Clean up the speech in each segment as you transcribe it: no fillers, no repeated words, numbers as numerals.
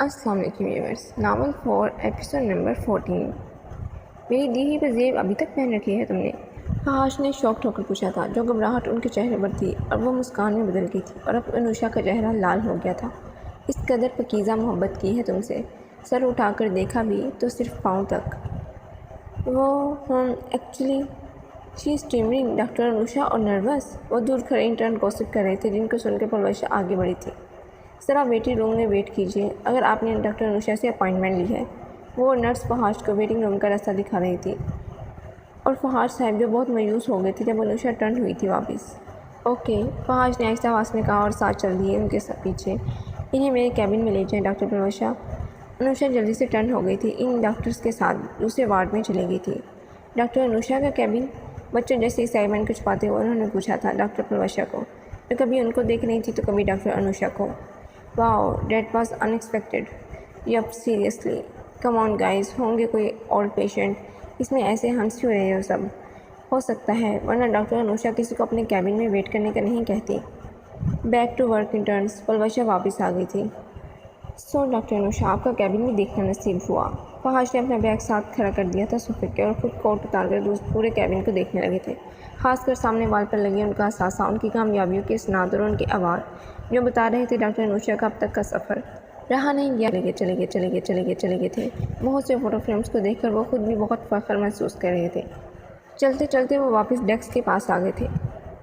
अस्सलाम वालेकुम viewers. Novel 4 episode number 14। मेरी दी हुई वज़ीब अभी तक पहन रखी है तुमने? फहाश ने शौक ठोकर पूछा था। जो घबराहट उनके चेहरे पर थी और वो मुस्कान में बदल गई थी और अब अनुषा का चेहरा लाल हो गया था। इस कदर पकीज़ा मोहब्बत की है तुमसे। सर उठाकर देखा भी तो सिर्फ पाँव तक। वो हम actually she is trembling. Doctor Anusha और नर्वस। वो दूर खड़े इंटर्न गॉसिप कर रहे थे, जिनको सुनकर परवरिशा आगे बढ़ी थी। सर आप वेटिंग रूम में वेट कीजिए, अगर आपने डॉक्टर अनुषा से अपॉइंटमेंट ली है। वो नर्स फहाश को वेटिंग रूम का रास्ता दिखा रही थी और फहाश साहब जो बहुत मायूस हो गए थे जब अनुषा टर्न हुई थी वापस। ओके, फहाश ने आहिस्ता आवाज़ में कहा और साथ चल दिए उनके पीछे। इन्हें मेरे कैबिन में ले जाएं डॉक्टर परवरिशा। अनुषा जल्दी से टर्न हो गई थी, इन डॉक्टर्स के साथ दूसरे वार्ड में चली गई थी। डॉक्टर अनुषा का कैबिन? बच्चों जैसे एक्साइटमेंट को छुपाते हुए उन्होंने पूछा था डॉक्टर परवरिशा को। तो कभी उनको देख रही थी तो कभी डॉक्टर अनुषा को। Wow, date was unexpected. Yup, seriously. Come on guys, होंगे कोई और पेशेंट? इसमें ऐसे हंस क्यों रहे हो सब? हो सकता है, वरना डॉक्टर अनुषा किसी को अपने कैबिन में वेट करने का नहीं कहती। Back to work interns. परवरिशा वापस आ गई थी। सो डॉक्टर अनुषा, आपका कैबिन में देखना नसीब हुआ। फहाश ने अपना बैग साथ खड़ा कर दिया था सोफे के और खुद कोट उतारकर दूसरे पूरे कैबिन को देखने लगे थे, खासकर सामने वाल पर लगे उनका असासा, उनकी कामयाबियों के स्नाद और उनके आवाज़ जो बता रहे थे डॉक्टर अनुषा का अब तक का सफ़र रहा नहीं गया। चले गए थे। बहुत से फ़ोटो फ्रेम्स को देखकर वो खुद भी बहुत फ़ख्र महसूस कर रहे थे। चलते चलते वो वापस डेस्क के पास आ गए थे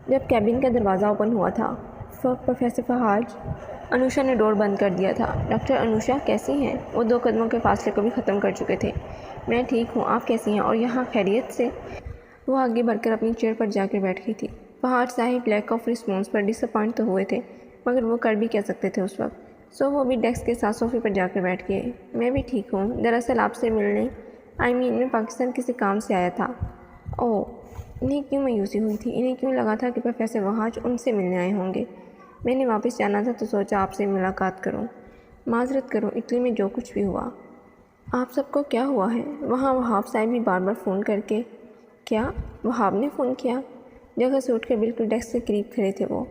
जब कैबिन का दरवाज़ा ओपन हुआ था। प्रोफेसर फहाज। अनुषा ने डोर बंद कर दिया था। डॉक्टर अनुषा कैसी हैं? वो 2 कदमों के फासले को भी ख़त्म कर चुके थे। मैं ठीक हूँ, आप कैसी हैं? और यहाँ खैरियत से? वो आगे बढ़कर अपनी चेयर पर जाकर बैठ गई थी। फहाज साहिब लैक ऑफ रिस्पॉन्स पर डिसअपॉइंट तो हुए थे, मगर वो कर भी क्या सकते थे उस वक्त। सो वो भी डेस्क के साथ सोफे पर जाकर बैठ गए। मैं भी ठीक हूँ, दरअसल आपसे मिलने मैं पाकिस्तान किसी काम से आया था। ओह, इन्हें क्यों मायूसी हुई थी? इन्हें क्यों लगा था कि प्रोफेसर फहाज उनसे मिलने आए होंगे? मैंने वापस जाना था तो सोचा आपसे मुलाकात करूं। माजरत करो, इटली में जो कुछ भी हुआ। आप सबको क्या हुआ है? वहाँ वहाब साहब भी बार बार फ़ोन करके। क्या वहाब ने फ़ोन किया? जगह से उठकर बिल्कुल डेस्क के करीब खड़े थे वो।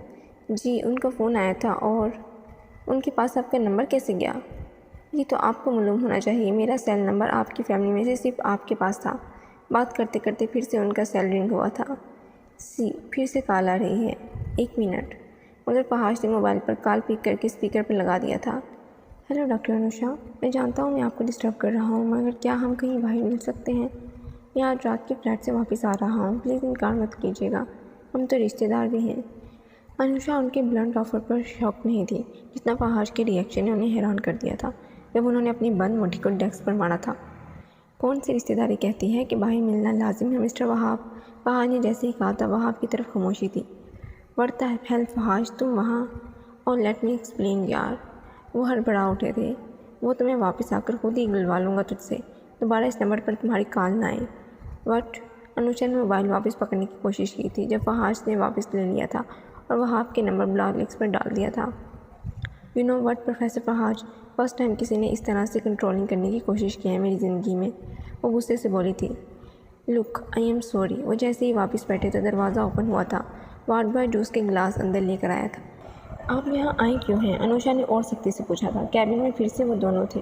जी, उनका फ़ोन आया था। और उनके पास आपका नंबर कैसे गया? ये तो आपको मालूम होना चाहिए, मेरा सेल नंबर आपकी फैमिली में से सिर्फ आपके पास था। बात करते करते फिर से उनका सेल रिंग हुआ था। फिर से कॉल आ रही है, 1 मिनट। मगर फहाश ने मोबाइल पर कॉल पिक करके स्पीकर पर लगा दिया था। हेलो डॉक्टर अनुषा, मैं जानता हूँ मैं आपको डिस्टर्ब कर रहा हूँ, मगर क्या हम कहीं बाहर मिल सकते हैं? मैं आज रात के फ्लैट से वापस आ रहा हूँ, प्लीज़ इनकार मत कीजिएगा, हम तो रिश्तेदार भी हैं। अनुषा उनके ब्लंट ऑफर पर शॉक नहीं थी जितना फहाश के रिएक्शन ने उन्हें हैरान कर दिया था जब उन्होंने अपनी बंद मुट्ठी को डेस्क पर मारा था। कौन सी रिश्तेदारी कहती है कि बाहर मिलना लाजिम है मिस्टर वहाब? फहाज ने जैसे ही कहा था वहाब की तरफ खामोशी थी। बढ़ता है फैल फहाज, तुम वहाँ? और लेट मी एक्सप्लेन यार। वो हड़बड़ा उठे थे। वो तुम्हें वापस आकर खुद ही बुलवा लूँगा तुझसे, दोबारा इस नंबर पर तुम्हारी कॉल ना आए। वट? अनुषा ने मोबाइल वापस पकड़ने की कोशिश की थी जब फहाज ने वापस ले लिया था और वहाब के नंबर ब्लॉक लिस्ट पर डाल दिया था। You know what professor Fahaz, first time किसी ने इस तरह से कंट्रोलिंग करने की कोशिश की है मेरी ज़िंदगी में। वो गुस्से से बोली थी। Look, I am sorry. वो जैसे ही वापस बैठे तो दरवाज़ा ओपन हुआ था। वार्ड बॉय जूस के गिलास अंदर लेकर आया था। आप यहाँ आए क्यों हैं? अनुषा ने और सख्ती से पूछा था। कैबिन में फिर से वो दोनों थे।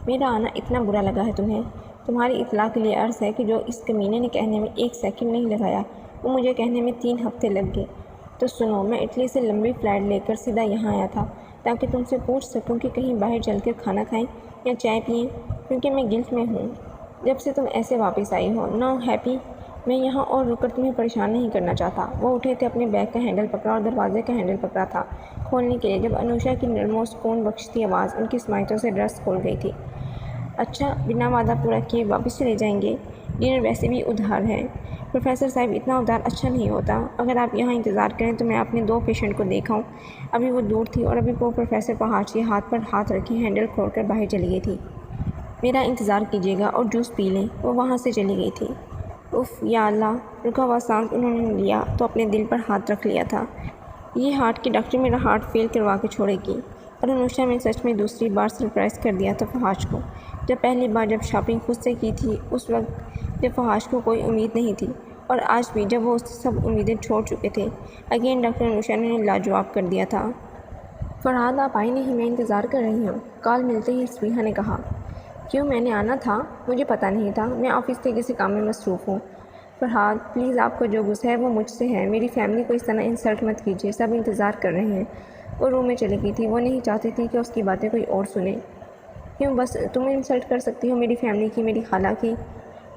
मेरा आना इतना बुरा लगा है तुम्हें? तुम्हारी इत्तला के लिए अर्ज़ है कि जो इस कमीने ने कहने में 1 सेकंड नहीं लगाया, वो मुझे कहने में 3 हफ्ते लग गए। तो सुनो, मैं इटली से लंबी फ़्लाइट लेकर सीधा यहाँ आया था ताकि तुमसे पूछ सकूँ कि कहीं बाहर चलकर खाना खाएं या चाय पिएं, क्योंकि मैं गिल्ट में हूँ जब से तुम ऐसे वापस आई हो। No happy? मैं यहाँ और रुककर तुम्हें परेशान नहीं करना चाहता। वो उठे थे, अपने बैग का हैंडल पकड़ा और दरवाजे का हैंडल पकड़ा था खोलने के लिए जब अनुषा की नरमो सुकून बख्शती आवाज़ उनकी स्माइटों से ड्रेस खोल गई थी। अच्छा, बिना वादा पूरा किए वापस चले जाएंगे? डिनर वैसे भी उधार है। प्रोफेसर साहब, इतना उधार अच्छा नहीं होता। अगर आप यहाँ इंतज़ार करें तो मैं अपने 2 पेशेंट को देखाऊँ। अभी वो दूर थी और अभी वो प्रोफेसर फहाज के हाथ पर हाथ रखे हैंडल खोलकर बाहर चली गई थी। मेरा इंतज़ार कीजिएगा और जूस पी लें। वो वहाँ से चली गई थी। उफ या अल्लाह, रुका हुआ सांस उन्होंने लिया तो अपने दिल पर हाथ रख लिया था। ये हार्ट की डॉक्टर मेरा हार्ट फेल करवा के छोड़ेगी। और अनुषा ने सच में दूसरी बार सरप्राइज़ कर दिया था फहाज को। जब पहली बार जब शॉपिंग खुद से की थी उस वक्त जब फहाज को कोई उम्मीद नहीं थी, और आज भी जब वो उससे सब उम्मीदें छोड़ चुके थे। अगेन डॉक्टर अनुषा ने लाजवाब कर दिया था। फरहाद आप आई नहीं, मैं इंतज़ार कर रही हूँ। कॉल मिलते ही स्पीहा ने कहा। क्यों, मैंने आना था? मुझे पता नहीं था, मैं ऑफिस के किसी काम में मसरूफ़ हूँ। फरहाद प्लीज़, आपका जो गुस्सा है वो मुझसे है। मेरी फैमिली को इस तरह इंसल्ट मत कीजिए, सब इंतज़ार कर रहे हैं। वो रूम में चली गई थी। वो नहीं चाहती थी कि उसकी बातें कोई और सुने। क्यों, बस तुम इंसल्ट कर सकती हो मेरी फैमिली की, मेरी खाला की?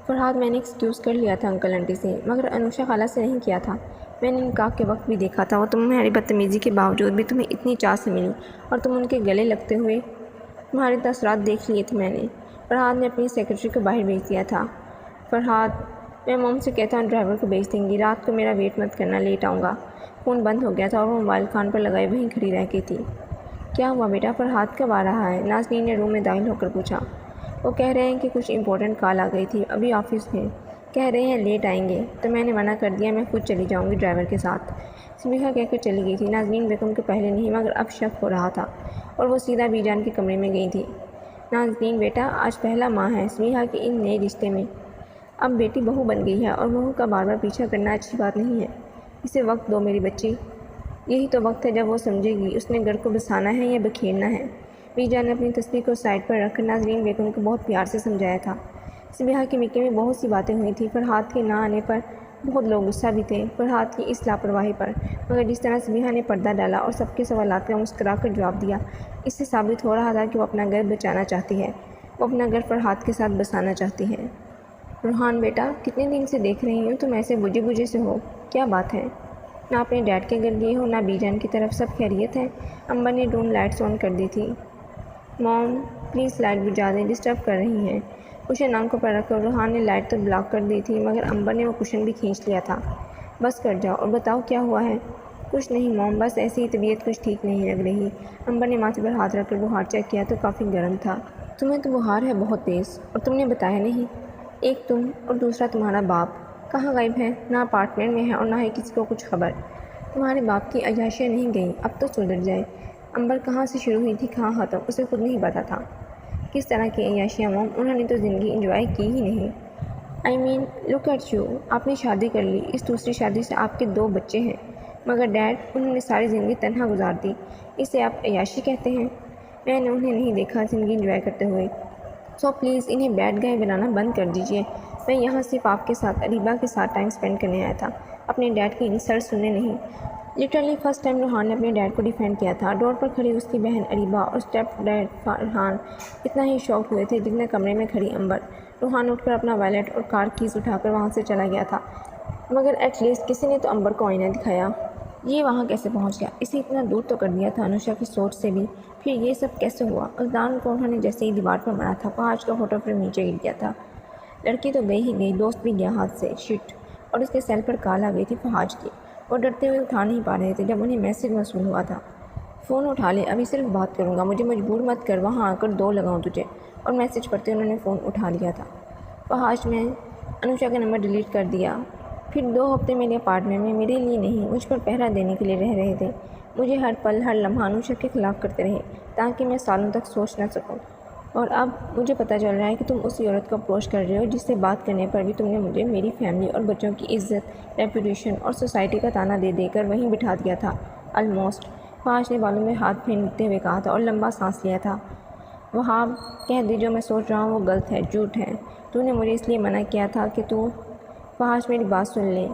फरहाद मैंने एक्सक्यूज़ कर लिया था अंकल आंटी से, मगर अनुषा खाला से नहीं किया था। मैंने निकाह के वक्त भी देखा था, वो तुम्हारी बदतमीज़ी के बावजूद भी तुम्हें इतनी चाह से मिली और तुम उनके गले लगते हुए तुम्हारे तसरात देख लिए थे मैंने। फरहाद ने अपनी सेक्रेटरी को बाहर भेज दिया था। फरहाद, मैं मोम से कहता हूँ ड्राइवर को भेज देंगी, रात को मेरा वेट मत करना, लेट आऊँगा। फ़ोन बंद हो गया था और वो मोबाइल कान पर लगाए वहीं खड़ी रह गई थी। क्या हुआ बेटा, फरहाद कब आ रहा है? नाज़नीन ने रूम में दाखिल होकर पूछा। वो कह रहे हैं कि कुछ इंपॉर्टेंट कॉल आ गई थी, अभी ऑफिस में, कह रहे हैं लेट आएंगे, तो मैंने मना कर दिया, मैं खुद चली जाऊंगी ड्राइवर के साथ। समीहा कहकर चली गई थी। नाज़नीन बेगम को पहले नहीं मगर अब शक हो रहा था और वो सीधा बीजान के कमरे में गई थी। नाज़नीन बेटा, आज पहला माह है समीहा के इन नए रिश्ते में। अब बेटी बहू बन गई है और बहू का बार बार पीछा करना अच्छी बात नहीं है। इसे वक्त दो मेरी बच्ची, यही तो वक्त है जब वो समझेगी उसने घर को बसाना है या बखेरना है। बीजान ने अपनी तस्वीर को साइड पर रखकर नाज़रीन बेगम को बहुत प्यार से समझाया था। समीहा के मिक्के में बहुत सी बातें हुई थी। फरहाद के ना आने पर बहुत लोग गुस्सा भी थे, फरहाद की इस लापरवाही पर, मगर जिस तरह समीहा ने पर्दा डाला और सबके सवालात का मुस्करा कर जवाब दिया, इससे साबित हो रहा था कि वो अपना घर बचाना चाहती है, वो अपना घर फरहाद के साथ बसाना चाहती है। रूहान बेटा, कितने दिन से देख रही हूँ तुम ऐसे बुझे बुझे से हो, क्या बात है? ना अपने डैड के घर गए हो ना बीजान की तरफ, सब खैरियत है? अंबर ने रूम लाइट्स ऑन कर दी थी। मॉम प्लीज़ लाइट बुझा दें, डिस्टर्ब कर रही हैं। कुशन आंखों पर रखकर रूहान ने लाइट तो ब्लॉक कर दी थी, मगर अंबर ने वो कुशन भी खींच लिया था। बस कर जाओ और बताओ क्या हुआ है? कुछ नहीं मॉम, बस ऐसी ही तबीयत कुछ ठीक नहीं लग रही। अंबर ने माथे पर हाथ रखकर बुखार चेक किया तो काफ़ी गर्म था। तुम्हें तो बुखार है बहुत तेज़, और तुमने बताया नहीं। एक तुम और दूसरा तुम्हारा बाप कहाँ गायब है? ना अपार्टमेंट में है और ना ही किसी को कुछ खबर। तुम्हारे बाप की अय्याशियाँ नहीं गई, अब तो सुधर जाए। अंबर कहाँ से शुरू हुई थी कहाँ ख़त्म, उसे खुद नहीं पता था। किस तरह की अय्याशियाँ मॉम? उन्होंने तो ज़िंदगी एंजॉय की ही नहीं। I mean look at you, आपने शादी कर ली, इस दूसरी शादी से आपके 2 बच्चे हैं, मगर डैड, उन्होंने सारी ज़िंदगी तन्हा गुजार दी, इसे आप अय्याशी कहते हैं? मैंने उन्हें नहीं देखा ज़िंदगी एंजॉय करते हुए। सो प्लीज़ इन्हें बैड गाय बनाना बंद कर दीजिए। मैं यहाँ सिर्फ आपके साथ, अरीबा के साथ टाइम स्पेंड करने आया था, अपने डैड की इंसल्ट सुनने नहीं। लिटरली फर्स्ट टाइम रूहान ने अपने डैड को डिफेंड किया था। डोर पर खड़ी उसकी बहन अरीबा और स्टेप डैड फरहान इतना ही शॉक हुए थे जितने कमरे में खड़ी अंबर। रूहान उठकर अपना वैलेट और कार कीज़ उठाकर वहाँ से चला गया था, मगर एटलीस्ट किसी ने तो अंबर को आईना दिखाया। ये वहाँ कैसे पहुँच गया? इसे इतना दूर तो कर दिया था अनुषा की सोच से भी, फिर ये सब कैसे हुआ? उल्तान को उन्होंने जैसे ही दीवार पर मारा था, फहाज का फोटो फ्रेम नीचे गिर गया था। लड़की तो गई ही गई, दोस्त भी गया हाथ से, शिट। और उसके सेल पर कॉल आ गई थी फहाज की। वो डरते हुए उठा नहीं पा रहे थे जब उन्हें मैसेज मौसूल हुआ था। फ़ोन उठा ले, अभी सिर्फ बात करूँगा, मुझे मजबूर मत कर वहाँ आकर 2 लगाऊँ तुझे। और मैसेज पढ़ते उन्होंने फ़ोन उठा लिया था। फहाज ने अनुषा का नंबर डिलीट कर दिया। फिर 2 हफ्ते मेरे अपार्टमेंट में मेरे लिए नहीं, मुझ पर पहरा देने के लिए रह रहे थे। मुझे हर पल हर लम्हा अनुषा के ख़िलाफ़ करते रहे ताकि मैं सालों तक सोच न सकूं। और अब मुझे पता चल रहा है कि तुम उसी औरत को अप्रोच कर रहे हो जिससे बात करने पर भी तुमने मुझे मेरी फैमिली और बच्चों की इज्जत, रेपुटेशन और सोसाइटी का ताना दे देकर वहीं बिठा दिया था। ऑलमोस्ट। फहाज ने बालों में हाथ फेंकते हुए कहा था और लंबा सांस लिया था। वहाब, कह दे जो मैं सोच रहा हूँ वो गलत है, झूठ है। तूने मुझे इसलिए मना किया था कि तू। फहाज मेरी बात सुन ले।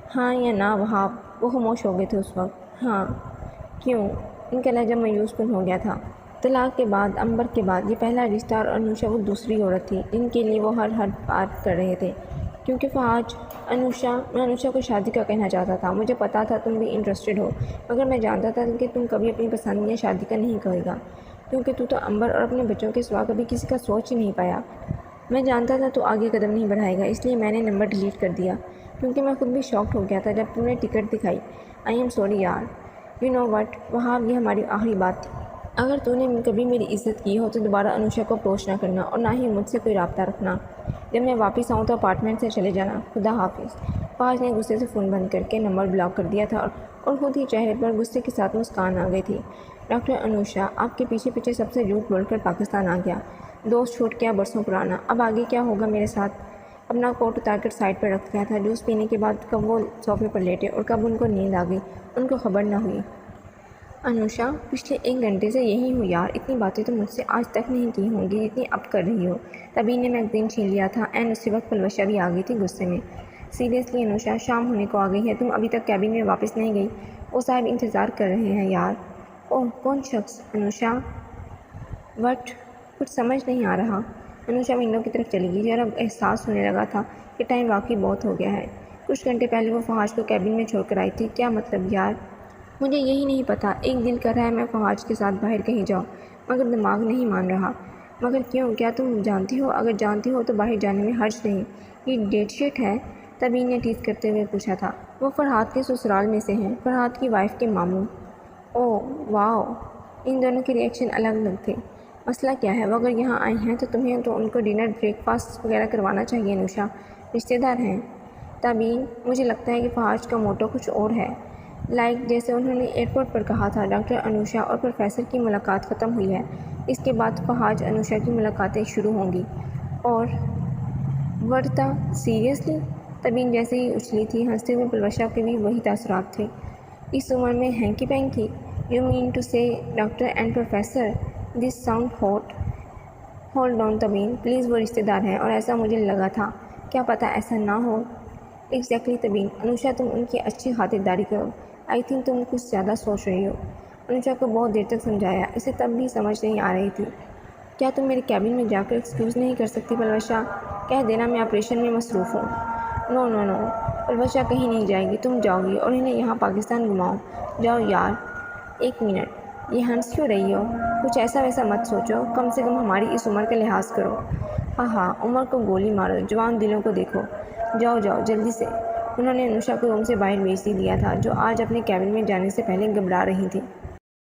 हाँ या ना वहाब? वो खामोश हो गए थे उस वक्त। हाँ। क्यों? इनका लहजा मायूसकुन हो गया था। तलाक के बाद, अंबर के बाद ये पहला रिश्ता और अनुषा वो दूसरी औरत थी जिनके लिए वो हर हद पार कर रहे थे। क्योंकि फहाज, मैं अनुषा को शादी का कहना चाहता था। मुझे पता था तुम भी इंटरेस्टेड हो, मगर मैं जानता था कि तुम कभी अपनी पसंद या शादी का नहीं कहेगा, क्योंकि तू तो अंबर और अपने बच्चों के सिवा कभी किसी का सोच ही नहीं पाया। मैं जानता था तू आगे कदम नहीं बढ़ाएगा, इसलिए मैंने नंबर डिलीट कर दिया, क्योंकि मैं खुद भी शॉक्ड हो गया था जब तुमने टिकट दिखाई। आई एम सॉरी यार। यू नो वट वहाँ, ये हमारी आखिरी बात थी। अगर तूने कभी मेरी इज़्ज़त की हो तो दोबारा अनुषा को अप्रोच ना करना और ना ही मुझसे कोई रब्ता रखना। जब मैं वापस आऊँ तो अपार्टमेंट से चले जाना। खुदा हाफिज़। फहाज ने गुस्से से फ़ोन बंद करके नंबर ब्लॉक कर दिया था और खुद ही चेहरे पर गुस्से के साथ मुस्कान आ गई थी। डॉक्टर अनुषा आपके पीछे पीछे सबसे झूठ बोलकर पाकिस्तान आ गया। दोस्त छूट गया बरसों पुराना, अब आगे क्या होगा मेरे साथ? अपना कोट उतारकर साइड पर रख दिया था। जूस पीने के बाद कब वो सोफे पर लेटे और कब उनको नींद आ गई उनको खबर ना हुई। अनुषा, पिछले 1 घंटे से यही हूँ यार। इतनी बातें तो मुझसे आज तक नहीं की होंगी जितनी अब कर रही हो। तभी ने मैगज़ीन छीन लिया था एंड उसी वक्त पलवशा भी आ गई थी गुस्से में। सीरियसली अनुषा, शाम होने को आ गई है, तुम अभी तक कैबिन में वापस नहीं गई? वो साहब इंतज़ार कर रहे हैं यार। ओह, कौन शख्स? अनुषा, वट? कुछ समझ नहीं आ रहा। अनुषा विंडो की तरफ चली गई और अब एहसास होने लगा था कि टाइम वाकई बहुत हो गया है। कुछ घंटे पहले वो फहाज को कैबिन में छोड़कर आई थी। क्या मतलब यार? मुझे यही नहीं पता। एक दिल कर रहा है मैं फहाज के साथ बाहर कहीं जाऊँ, मगर दिमाग नहीं मान रहा। मगर क्यों? क्या तुम जानती हो? अगर जानती हो तो बाहर जाने में हर्ज नहीं। ये डेट शीट है? तबीन ने टीज करते हुए पूछा था। वो फरहाद के ससुराल में से हैं, फरहाद की वाइफ के मामू। ओह वाह, इन दोनों के रिएक्शन अलग अलग थे। मसला क्या है? वो अगर यहाँ आई हैं तो तुम्हें तो उनको डिनर ब्रेकफास्ट वगैरह करवाना चाहिए अनुषा, रिश्तेदार हैं। तबीन, मुझे लगता है कि फहाज का मोटो कुछ और है। जैसे उन्होंने एयरपोर्ट पर कहा था, डॉक्टर अनुषा और प्रोफेसर की मुलाकात ख़त्म हुई है। इसके बाद फहाज अनुषा की मुलाकातें शुरू होंगी। और वर्ता सीरियसली? तबीन जैसे ही उछली थी, हंसते हुए पलवशा के भी वही तासुरात थे। इस उम्र में hanky panky? You mean to say doctor and professor? This sound hot. Hold on Tabeen, please, वो रिश्तेदार हैं और ऐसा मुझे लगा था। क्या पता ऐसा ना हो। एग्जैक्टली तबीन। अनुषा, तुम उनकी अच्छी खातिरदारी करो। आई थिंक तुम कुछ ज़्यादा सोच रही हो। अनुषा को बहुत देर तक समझाया, इसे तब भी समझ नहीं आ रही थी। क्या तुम मेरे कैबिन में जाकर एक्सक्यूज़ नहीं कर सकती पलवशा? कह देना मैं ऑपरेशन में मसरूफ़ हूँ। नो नो नो, पलवशा कहीं नहीं जाएगी, तुम जाओगी और इन्हें यहाँ पाकिस्तान घुमाओ। जाओ यार। एक मिनट, ये हंस क्यों रही हो? कुछ ऐसा वैसा मत सोचो, कम से कम हमारी इस उम्र का लिहाज करो। हाँ हाँ, उम्र को गोली मारो, जवान दिलों को देखो। जाओ जाओ जल्दी से। उन्होंने अनुषा को रूम से बाहर भेज दिया था, जो आज अपने कैबिन में जाने से पहले घबरा रही थी।